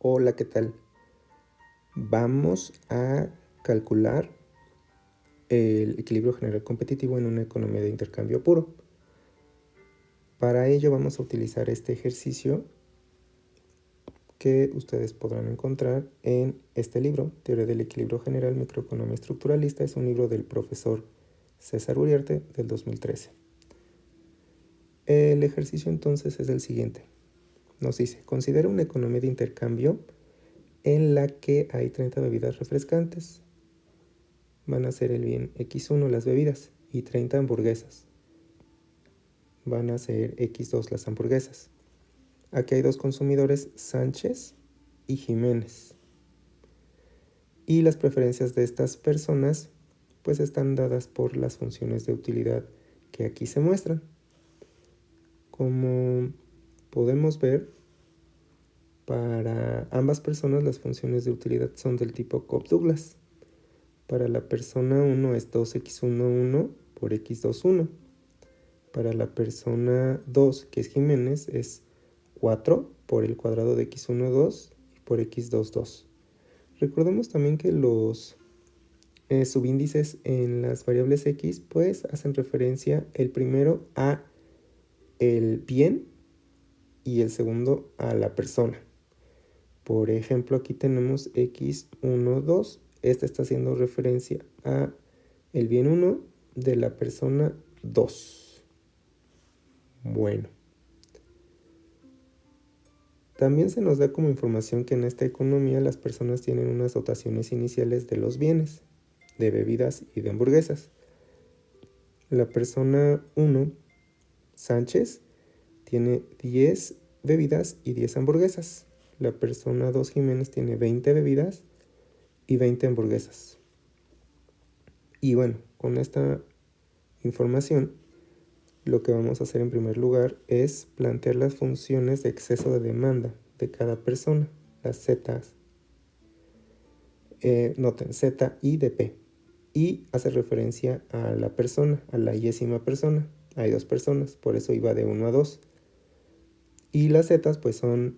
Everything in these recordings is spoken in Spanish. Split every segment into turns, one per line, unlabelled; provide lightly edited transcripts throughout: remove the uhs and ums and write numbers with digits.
Hola, ¿qué tal? Vamos a calcular el equilibrio general competitivo en una economía de intercambio puro. Para ello vamos a utilizar este ejercicio que ustedes podrán encontrar en este libro, Teoría del Equilibrio General, Microeconomía Estructuralista. Es un libro del profesor César Uriarte del 2013. El ejercicio entonces es el siguiente. Nos dice, considera una economía de intercambio en la que hay 30 bebidas refrescantes. Van a ser el bien X1 las bebidas y 30 hamburguesas. Van a ser X2 las hamburguesas. Aquí hay dos consumidores, Sánchez y Jiménez. Y las preferencias de estas personas pues están dadas por las funciones de utilidad que aquí se muestran. Como podemos ver, para ambas personas las funciones de utilidad son del tipo Cobb-Douglas. Para la persona 1 es 2x11 por x21. Para la persona 2, que es Jiménez, es 4 por el cuadrado de x1, 2 y por x2, 2. Recordemos también que los subíndices en las variables x pues hacen referencia el primero a el bien y el segundo a la persona. Por ejemplo, aquí tenemos x1, 2. Esta está haciendo referencia a el bien 1 de la persona 2. Bueno. También se nos da como información que en esta economía las personas tienen unas dotaciones iniciales de los bienes, de bebidas y de hamburguesas. La persona 1, Sánchez, tiene 10 bebidas y 10 hamburguesas. La persona 2, Jiménez, tiene 20 bebidas y 20 hamburguesas. Y bueno, con esta información, lo que vamos a hacer en primer lugar es plantear las funciones de exceso de demanda de cada persona, las zetas. Noten, Z y de P. Y hace referencia a la persona, a la yésima persona. Hay dos personas, por eso iba de 1 a 2. Y las zetas pues son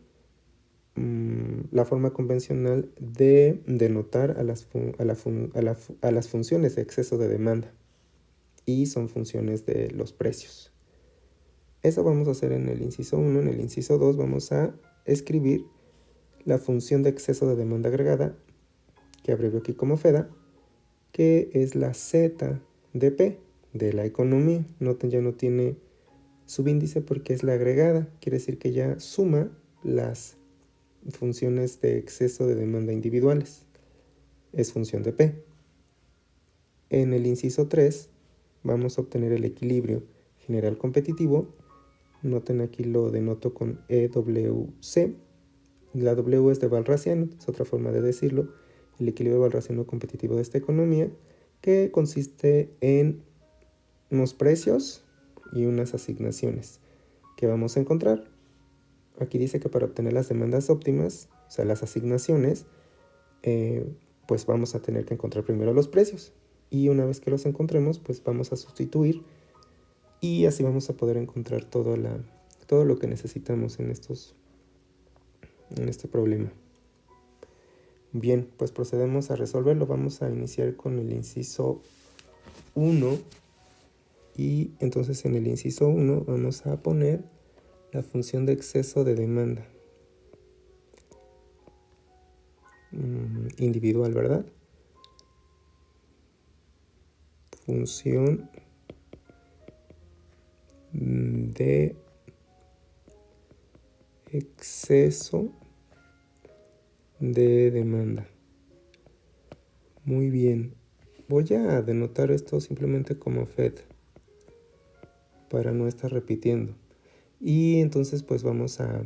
la forma convencional de denotar a las funciones de exceso de demanda. Y son funciones de los precios. Eso vamos a hacer en el inciso 1. En el inciso 2 vamos a escribir la función de exceso de demanda agregada, que abrevio aquí como FEDA, que es la Z de P de la economía. Noten, ya no tiene subíndice porque es la agregada. Quiere decir que ya suma las funciones de exceso de demanda individuales. Es función de P. En el inciso 3 vamos a obtener el equilibrio general competitivo. Noten, aquí lo denoto con EWC. La W es de Walrasiano, es otra forma de decirlo. El equilibrio walrasiano competitivo de esta economía, que consiste en unos precios y unas asignaciones que vamos a encontrar. Aquí dice que para obtener las demandas óptimas, o sea, las asignaciones, pues vamos a tener que encontrar primero los precios. Y una vez que los encontremos, pues vamos a sustituir y así vamos a poder encontrar todo lo que necesitamos en este problema. Bien, pues procedemos a resolverlo. Vamos a iniciar con el inciso 1 y entonces en el inciso 1 vamos a poner la función de exceso de demanda individual, ¿verdad? Función de exceso de demanda. Muy bien. Voy a denotar esto simplemente como FED para no estar repitiendo. Y entonces pues vamos a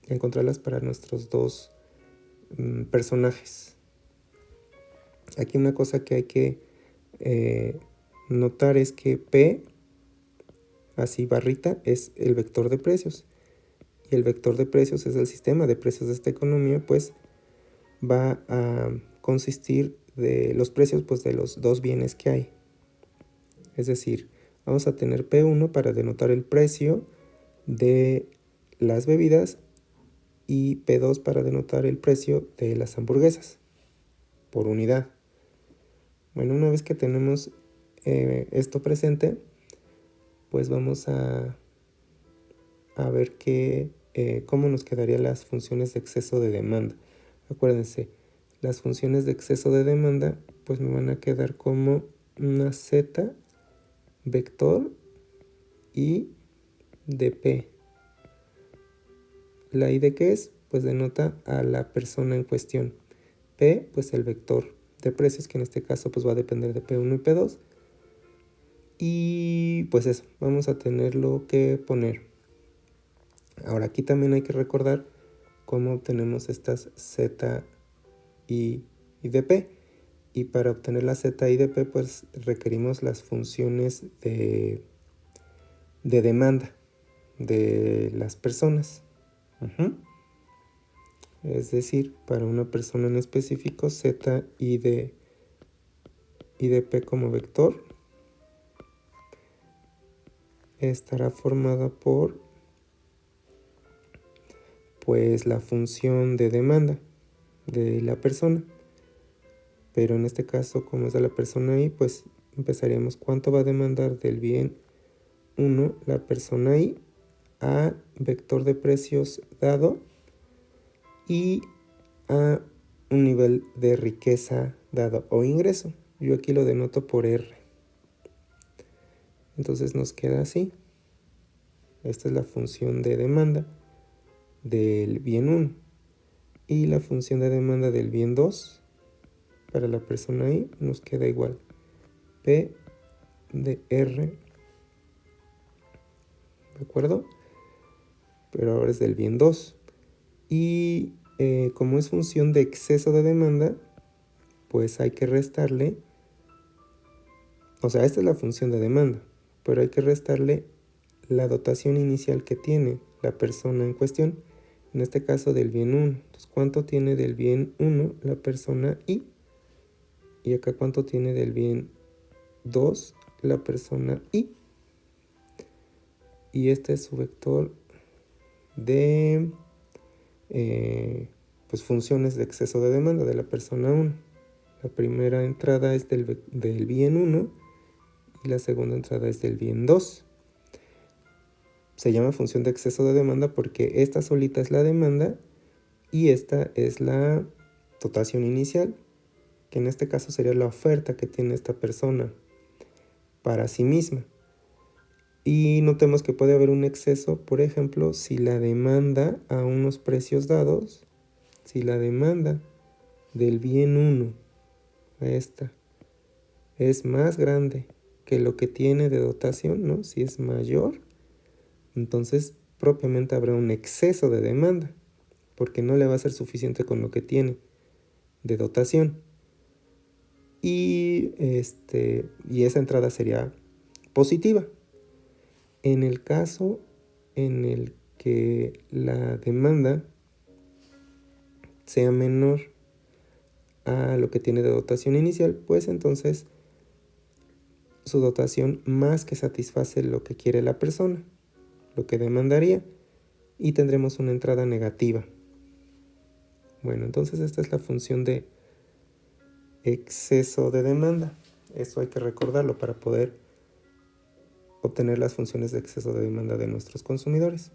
encontrarlas para nuestros dos personajes. Aquí una cosa que hay que notar es que P, así barrita, es el vector de precios. Y el vector de precios es el sistema de precios de esta economía, pues va a consistir de los precios pues de los dos bienes que hay. Es decir, vamos a tener P1 para denotar el precio de las bebidas y P2 para denotar el precio de las hamburguesas por unidad. Bueno, una vez que tenemos esto presente, pues vamos a ver cómo nos quedarían las funciones de exceso de demanda. Acuérdense, las funciones de exceso de demanda pues me van a quedar como una z vector y de P. ¿La I de qué es? Pues denota a la persona en cuestión. P, pues el vector de precios, que en este caso pues va a depender de P1 y P2. Y pues eso, vamos a tenerlo que poner. Ahora aquí también hay que recordar cómo obtenemos estas Z y de P. Y para obtener la Z y de P pues requerimos las funciones de demanda de las personas. Es decir, para una persona en específico, Z y de P como vector estará formada por pues la función de demanda de la persona. Pero en este caso, como es de la persona I, pues empezaríamos cuánto va a demandar del bien 1 la persona I a vector de precios dado y a un nivel de riqueza dado o ingreso. Yo aquí lo denoto por R. Entonces nos queda así. Esta es la función de demanda del bien 1 y la función de demanda del bien 2 para la persona I nos queda igual. P de R, ¿de acuerdo? Pero ahora es del bien 2. Y como es función de exceso de demanda, pues hay que restarle, o sea, esta es la función de demanda, pero hay que restarle la dotación inicial que tiene la persona en cuestión, en este caso del bien 1. Entonces, ¿cuánto tiene del bien 1 la persona I? Y acá, ¿cuánto tiene del bien 2 la persona I? Y este es su vector de pues funciones de exceso de demanda de la persona 1. La primera entrada es del bien 1 y la segunda entrada es del bien 2. Se llama función de exceso de demanda porque esta solita es la demanda y esta es la dotación inicial, que en este caso sería la oferta que tiene esta persona para sí misma. Y notemos que puede haber un exceso, por ejemplo, si la demanda a unos precios dados, si la demanda del bien 1 a esta es más grande que lo que tiene de dotación, ¿no? Si es mayor, entonces propiamente habrá un exceso de demanda, porque no le va a ser suficiente con lo que tiene de dotación. Y esa entrada sería positiva. En el caso en el que la demanda sea menor a lo que tiene de dotación inicial, pues entonces su dotación más que satisface lo que quiere la persona, lo que demandaría, y tendremos una entrada negativa. Bueno, entonces esta es la función de exceso de demanda. Eso hay que recordarlo para poder obtener las funciones de exceso de demanda de nuestros consumidores.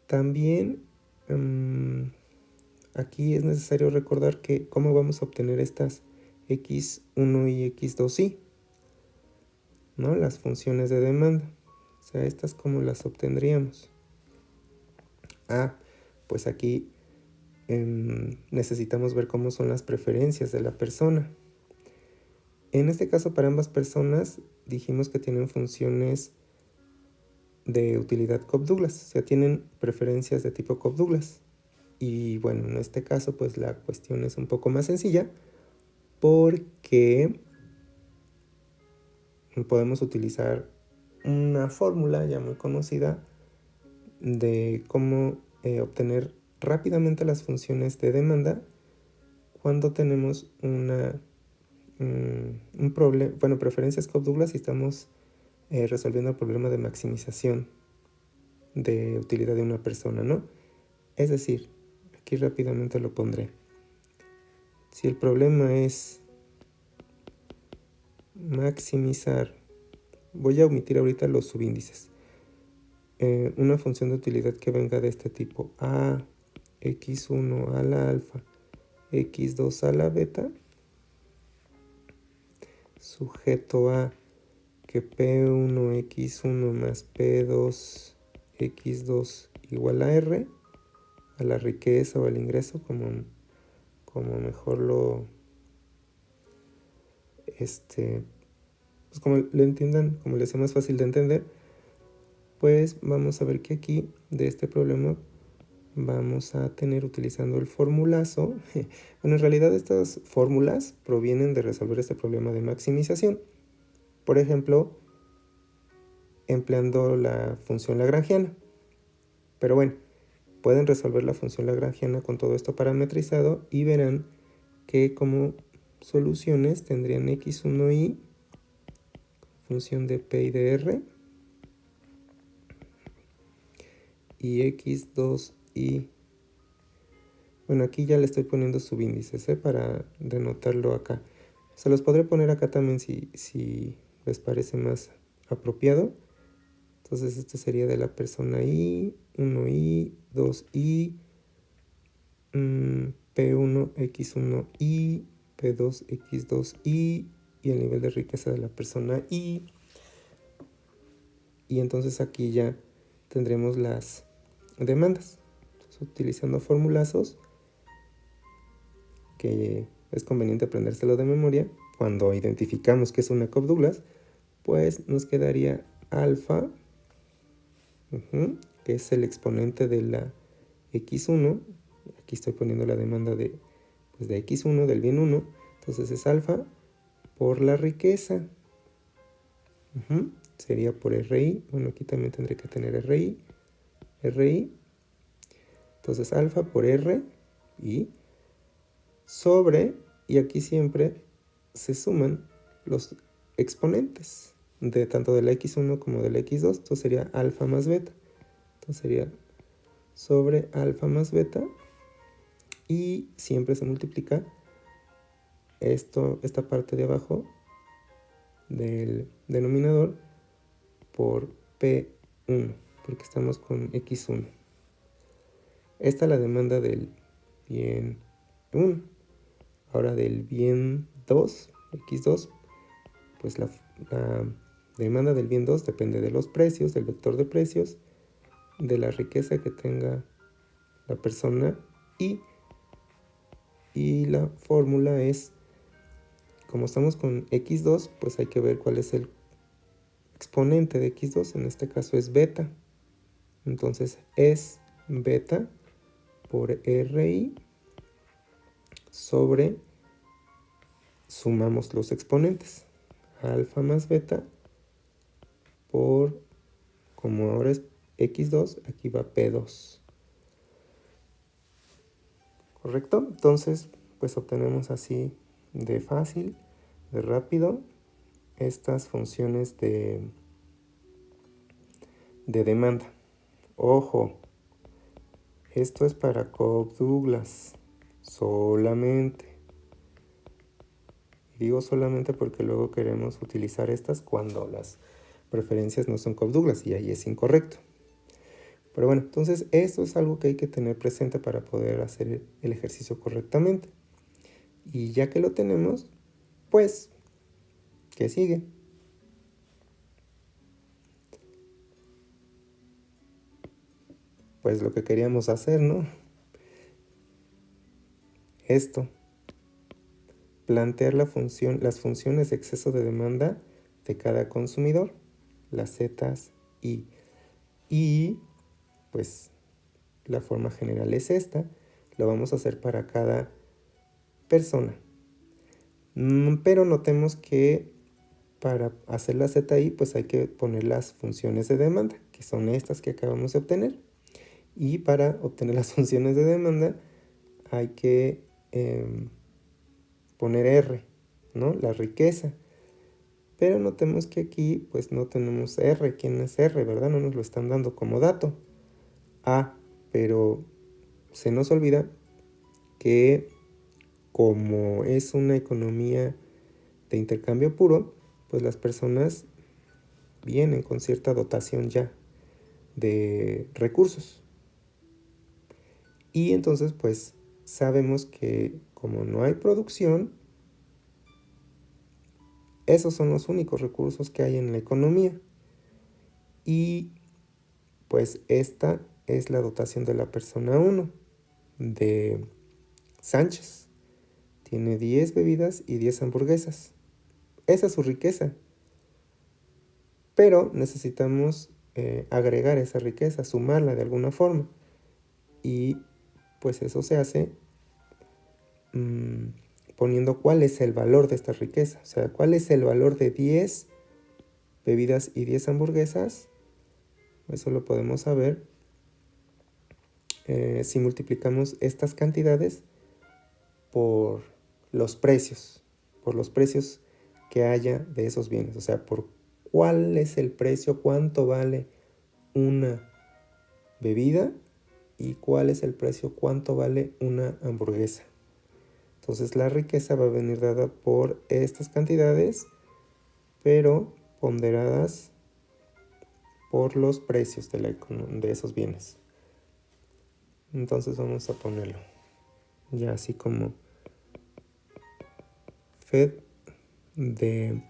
También aquí es necesario recordar que cómo vamos a obtener estas X1 y X2i, ¿no? Las funciones de demanda. O sea, estas cómo las obtendríamos. Pues aquí necesitamos ver cómo son las preferencias de la persona. En este caso, para ambas personas, dijimos que tienen funciones de utilidad Cobb-Douglas, o sea, tienen preferencias de tipo Cobb-Douglas. Y bueno, en este caso, pues la cuestión es un poco más sencilla, porque podemos utilizar una fórmula ya muy conocida de cómo obtener rápidamente las funciones de demanda cuando tenemos un problema, bueno, preferencias Cobb-Douglas y estamos resolviendo el problema de maximización de utilidad de una persona, ¿no? Es decir, aquí rápidamente lo pondré. Si el problema es maximizar, voy a omitir ahorita los subíndices. Una función de utilidad que venga de este tipo, a x1 a la alfa, x2 a la beta, sujeto a que p1 x1 más p2 x2 igual a r, a la riqueza o al ingreso, como mejor lo, pues como lo entiendan, como les sea más fácil de entender, pues vamos a ver que aquí, de este problema, vamos a tener utilizando el formulazo. Bueno, en realidad estas fórmulas provienen de resolver este problema de maximización. Por ejemplo, empleando la función lagrangiana. Pero bueno, pueden resolver la función lagrangiana con todo esto parametrizado y verán que como soluciones tendrían x1y, función de p y de r, y x2y. Bueno, aquí ya le estoy poniendo subíndices para denotarlo acá. Se los podré poner acá también si les parece más apropiado. Entonces esto sería de la persona i, 1i, 2i, p1, x1i, p2, x2i, y el nivel de riqueza de la persona i. Y entonces aquí ya tendremos las demandas. Entonces, utilizando formulazos, que es conveniente aprendérselo de memoria, cuando identificamos que es una Cobb-Douglas, pues nos quedaría alfa, que es el exponente de la x1. Aquí estoy poniendo la demanda de x1, del bien 1. Entonces es alfa por la riqueza. Sería por RI. Bueno, aquí también tendré que tener RI. Entonces alfa por R y sobre, y aquí siempre se suman los exponentes de tanto de la x1 como de la x2. Entonces sería alfa más beta. Entonces sería sobre alfa más beta, y siempre se multiplica esta parte de abajo del denominador por P1, porque estamos con x1. Esta es la demanda del bien 1. Ahora del bien 2, x2, pues la demanda del bien 2 depende de los precios, del vector de precios, de la riqueza que tenga la persona, y la fórmula es, como estamos con x2, pues hay que ver cuál es el exponente de x2, en este caso es beta. Entonces es beta por RI sobre, sumamos los exponentes, alfa más beta por, como ahora es x2, aquí va p2. ¿Correcto? Entonces, pues obtenemos así de fácil, de rápido, estas funciones de demanda. Ojo, esto es para Cobb-Douglas solamente. Y digo solamente porque luego queremos utilizar estas cuando las preferencias no son Cobb-Douglas, y ahí es incorrecto. Pero bueno, entonces esto es algo que hay que tener presente para poder hacer el ejercicio correctamente. Y ya que lo tenemos, pues, ¿qué sigue? Pues lo que queríamos hacer, ¿no? Esto. Plantear las funciones de exceso de demanda de cada consumidor, las zetas y pues la forma general es esta. Lo vamos a hacer para cada persona. Pero notemos que para hacer la ZI, pues hay que poner las funciones de demanda, que son estas que acabamos de obtener. Y para obtener las funciones de demanda hay que poner R, ¿no? La riqueza. Pero notemos que aquí pues no tenemos R. ¿Quién es R, verdad? No nos lo están dando como dato. Pero se nos olvida que como es una economía de intercambio puro, pues las personas vienen con cierta dotación ya de recursos. Y entonces pues sabemos que como no hay producción, esos son los únicos recursos que hay en la economía. Y pues esta es la dotación de la persona 1 de Sánchez. Tiene 10 bebidas y 10 hamburguesas. Esa es su riqueza. Pero necesitamos agregar esa riqueza, sumarla de alguna forma. Y pues eso se hace poniendo cuál es el valor de esta riqueza. O sea, cuál es el valor de 10 bebidas y 10 hamburguesas. Eso lo podemos saber si multiplicamos estas cantidades por los precios que haya de esos bienes. O sea, por cuál es el precio, cuánto vale una bebida y cuál es el precio, cuánto vale una hamburguesa. Entonces la riqueza va a venir dada por estas cantidades, pero ponderadas por los precios de esos bienes. Entonces vamos a ponerlo ya así como Fed de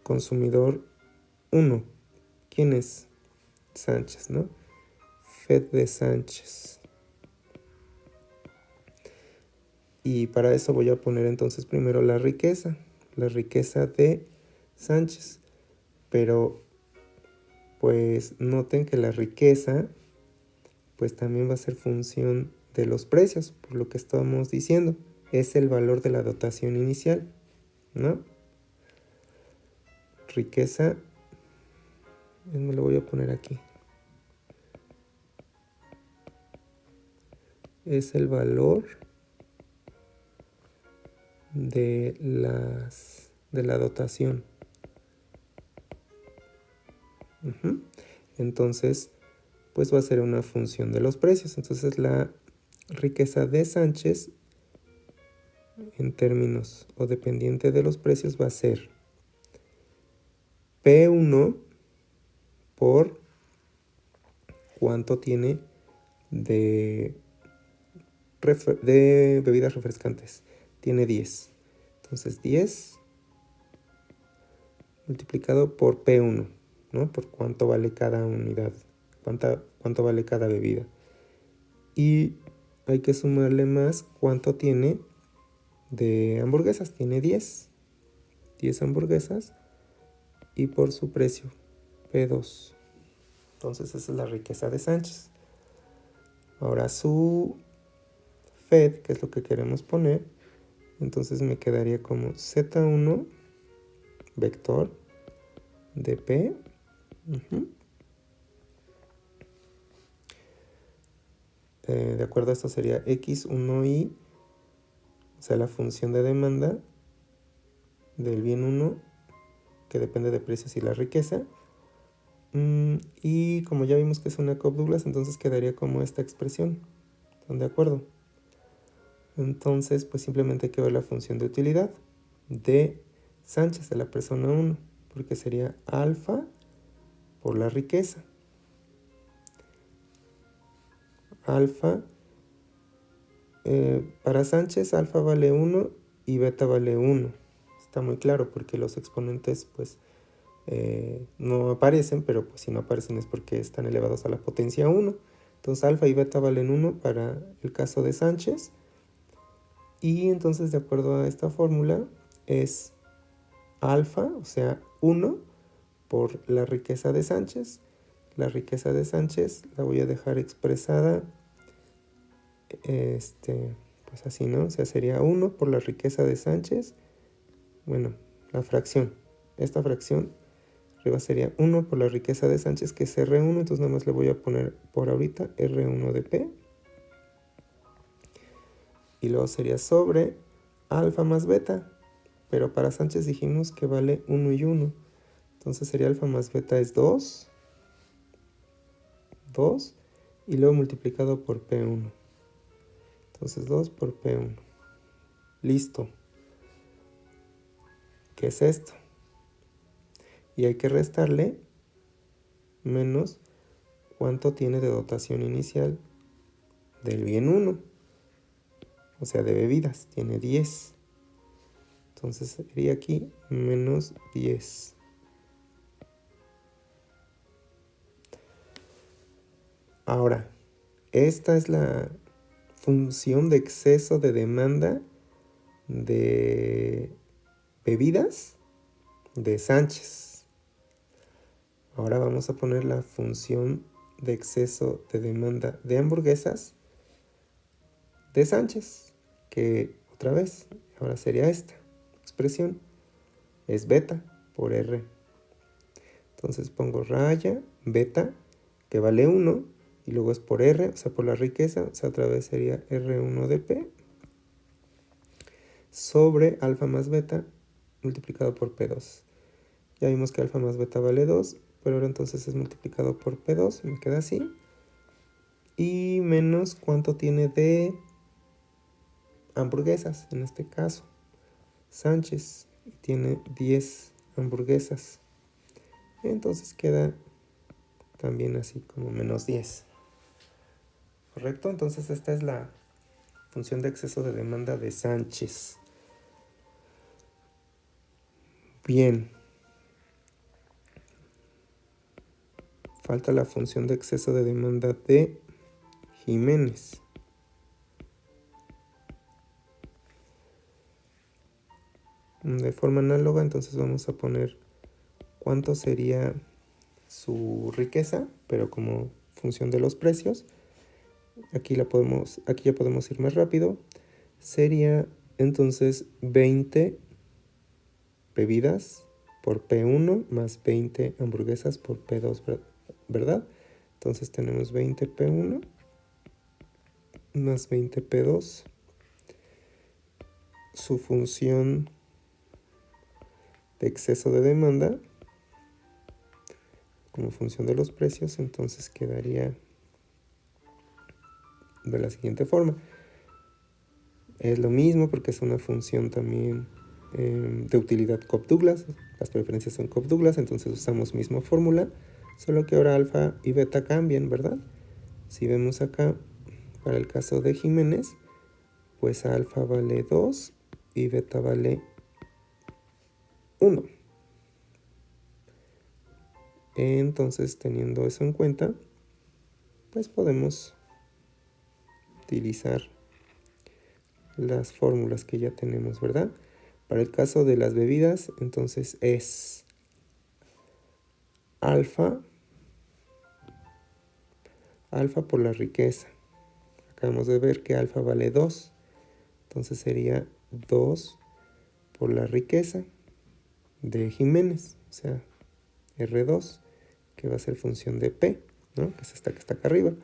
consumidor 1. ¿Quién es? Sánchez, ¿no? Fed de Sánchez. Y para eso voy a poner entonces primero la riqueza de Sánchez. Pero pues noten que la riqueza pues también va a ser función de los precios, por lo que estamos diciendo. Es el valor de la dotación inicial, ¿no? Riqueza, me lo voy a poner aquí. Es el valor de la dotación. Entonces, pues va a ser una función de los precios. Entonces la riqueza de Sánchez en términos o dependiente de los precios va a ser P1 por cuánto tiene de bebidas refrescantes. Tiene 10. Entonces 10 multiplicado por P1, ¿no? Por cuánto vale cada unidad, cuánto vale cada bebida. Y hay que sumarle más cuánto tiene de hamburguesas. Tiene 10 hamburguesas y por su precio, P2. Entonces esa es la riqueza de Sánchez. Ahora su Fed, que es lo que queremos poner, entonces me quedaría como Z1 vector de P. De acuerdo a esto sería X1Y, o sea, la función de demanda del bien 1, que depende de precios y la riqueza. Y como ya vimos que es una Cobb-Douglas, entonces quedaría como esta expresión. ¿Están de acuerdo? Entonces, pues simplemente hay que ver la función de utilidad de Sánchez, de la persona 1, porque sería alfa por la riqueza. Alfa, para Sánchez alfa vale 1 y beta vale 1. Está muy claro porque los exponentes pues no aparecen, pero pues si no aparecen es porque están elevados a la potencia 1. Entonces alfa y beta valen 1 para el caso de Sánchez. Y entonces de acuerdo a esta fórmula es alfa, o sea 1 por la riqueza de Sánchez. La riqueza de Sánchez la voy a dejar expresada pues así, ¿no? O sea, sería 1 por la riqueza de Sánchez. Bueno, la fracción. Esta fracción arriba sería 1 por la riqueza de Sánchez, que es R1. Entonces nada más le voy a poner por ahorita R1 de P. Y luego sería sobre alfa más beta. Pero para Sánchez dijimos que vale 1 y 1. Entonces sería alfa más beta es 2. y luego multiplicado por P1. Entonces 2 por P1. Listo. ¿Qué es esto? Y hay que restarle menos cuánto tiene de dotación inicial del bien 1. O sea, de bebidas. Tiene 10. Entonces sería aquí menos 10. Ahora, esta es la función de exceso de demanda de bebidas de Sánchez. Ahora vamos a poner la función de exceso de demanda de hamburguesas de Sánchez, que otra vez, ahora sería esta expresión, es beta por R. Entonces pongo raya beta, que vale 1, y luego es por R, o sea, por la riqueza, o sea, otra vez sería R1 de P, sobre alfa más beta multiplicado por P2. Ya vimos que alfa más beta vale 2, pero ahora entonces es multiplicado por P2, me queda así. Y menos cuánto tiene de hamburguesas, en este caso. Sánchez tiene 10 hamburguesas. Entonces queda también así como menos 10. ¿Correcto? Entonces esta es la función de exceso de demanda de Sánchez. Bien. Falta la función de exceso de demanda de Jiménez. De forma análoga, entonces vamos a poner cuánto sería su riqueza, pero como función de los precios. Aquí ya podemos ir más rápido. Sería entonces 20 bebidas por P1 más 20 hamburguesas por P2, ¿verdad? Entonces tenemos 20 P1 más 20 P2. Su función de exceso de demanda como función de los precios, entonces quedaría de la siguiente forma. Es lo mismo porque es una función también de utilidad Cobb-Douglas. Las preferencias son Cobb-Douglas, entonces usamos misma fórmula, solo que ahora alfa y beta cambian, ¿verdad? Si vemos acá, para el caso de Jiménez, pues alfa vale 2 y beta vale 1. Entonces, teniendo eso en cuenta, pues podemos utilizar las fórmulas que ya tenemos, ¿verdad? Para el caso de las bebidas, entonces es alfa por la riqueza. Acabamos de ver que alfa vale 2, entonces sería 2 por la riqueza de Jiménez, o sea, R2, que va a ser función de P, ¿no? Que es esta que está acá arriba.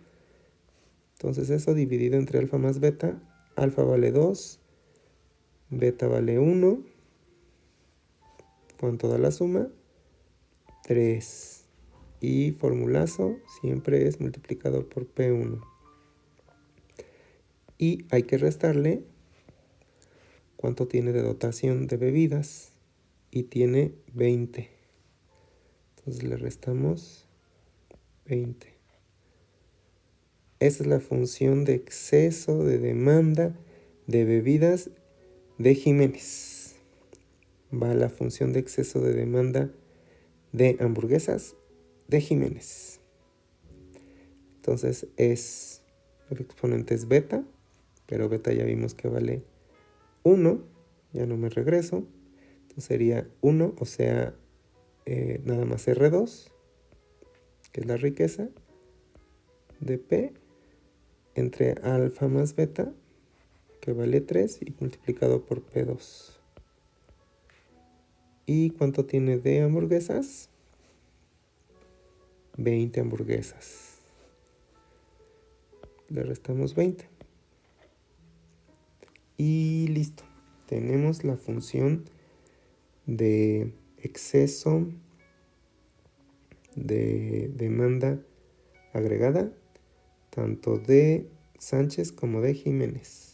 Entonces eso dividido entre alfa más beta, alfa vale 2, beta vale 1, ¿cuánto da la suma? 3. Y formulazo siempre es multiplicado por P1. Y hay que restarle cuánto tiene de dotación de bebidas. Y tiene 20. Entonces le restamos 20. Esa es la función de exceso de demanda de bebidas de Jiménez. Va la función de exceso de demanda de hamburguesas de Jiménez. Entonces el exponente es beta, pero beta ya vimos que vale 1, ya no me regreso. Entonces sería 1, o sea, nada más R2, que es la riqueza de P, entre alfa más beta, que vale 3, y multiplicado por P2. ¿Y cuánto tiene de hamburguesas? 20 hamburguesas. Le restamos 20. Y listo. Tenemos la función de exceso de demanda agregada tanto de Sánchez como de Jiménez.